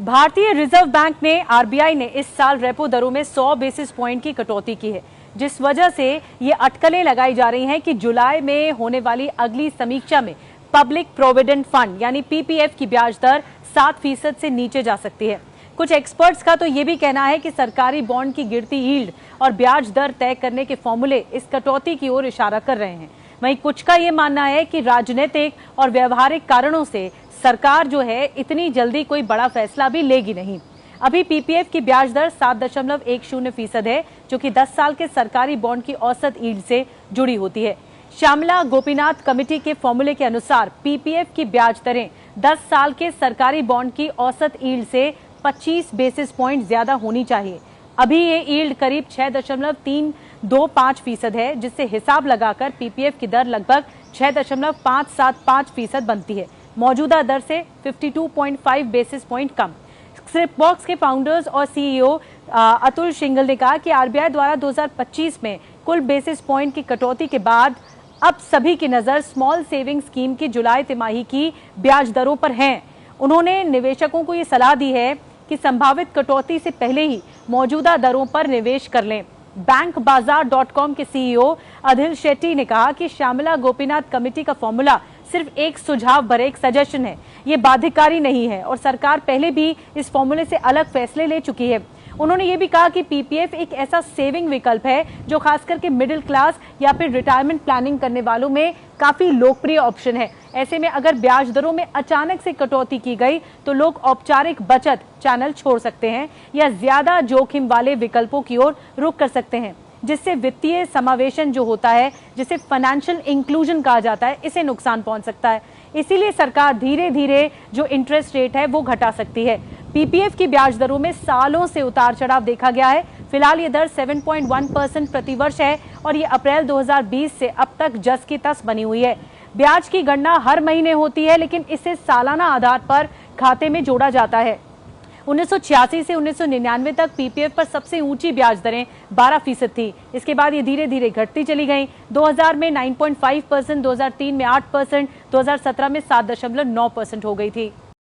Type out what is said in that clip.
भारतीय reserve bank ने RBI ने इस साल रेपो दरों में 100 बेसिस पॉइंट की कटौती की है, जिस वजह से ये अटकलें लगाई जा रही हैं कि जुलाई में होने वाली अगली समीक्षा में पब्लिक प्रोविडेंट फंड यानी पीपीएफ की ब्याज दर 7% से नीचे जा सकती है। कुछ एक्सपर्ट्स का तो ये भी कहना है कि सरकारी बॉन्ड की गिरती यील्ड और ब्याज दर तय करने के फॉर्मूले इस कटौती की ओर इशारा कर रहे हैं। वहीं कुछ का ये मानना है कि राजनीतिक और व्यवहारिक कारणों से सरकार जो है इतनी जल्दी कोई बड़ा फैसला भी लेगी नहीं। अभी पीपीएफ की ब्याज दर 7.10% है, जो कि 10 साल के सरकारी बॉन्ड की औसत यील्ड से जुड़ी होती है। श्यामला गोपीनाथ कमेटी के फॉर्मूले के अनुसार पीपीएफ की ब्याज दरें 10 साल के सरकारी बॉन्ड की औसत यील्ड से 25 बेसिस पॉइंट ज्यादा होनी चाहिए। अभी ये यील्ड करीब 6.325% है, जिससे हिसाब लगाकर पीपीएफ की दर लगभग 6.575% बनती है, मौजूदा दर से 52.5 बेसिस पॉइंट कम। स्क्रिप्टबॉक्स के फाउंडर्स और सीईओ अतुल शिंगल ने कहा कि आरबीआई द्वारा 2025 में कुल बेसिस पॉइंट की कटौती के बाद अब सभी की नजर स्मॉल सेविंग स्कीम की जुलाई तिमाही की ब्याज दरों पर है। उन्होंने निवेशकों को ये सलाह दी है कि संभावित कटौती से पहले ही मौजूदा दरों पर निवेश कर लें। बैंकबाजार.com के सीईओ अदिल शेट्टी ने कहा कि श्यामला गोपीनाथ कमेटी का फॉर्मूला सिर्फ एक सुझाव भरे एक सजेशन है, ये बाध्यकारी नहीं है और सरकार पहले भी इस फॉर्मूले से अलग फैसले ले चुकी है। उन्होंने ये भी कहा कि पीपीएफ एक ऐसा सेविंग विकल्प है जो खास करके मिडिल क्लास या फिर रिटायरमेंट प्लानिंग करने वालों में काफी लोकप्रिय ऑप्शन है। ऐसे में अगर ब्याज दरों में अचानक से कटौती की गई तो लोग औपचारिक बचत चैनल छोड़ सकते हैं या ज्यादा जोखिम वाले विकल्पों की ओर रुख कर सकते हैं, जिससे वित्तीय समावेशन जो होता है, जिसे फाइनेंशियल इंक्लूजन कहा जाता है, इसे नुकसान पहुंच सकता है। इसीलिए सरकार धीरे धीरे जो इंटरेस्ट रेट है वो घटा सकती है। पीपीएफ की ब्याज दरों में सालों से उतार चढ़ाव देखा गया है। फिलहाल ये दर 7.1% प्रतिवर्ष है और ये अप्रैल 2020 से अब तक जस की तस बनी हुई है। ब्याज की गणना हर महीने होती है, लेकिन इसे सालाना आधार पर खाते में जोड़ा जाता है। 1986 से 1999 तक पीपीएफ पर सबसे ऊंची ब्याज दरें 12% थी। इसके बाद ये धीरे धीरे घटती चली गई। 2000 में 9.5%, 2003 में 8%, 2017 में 7.9% हो गई थी।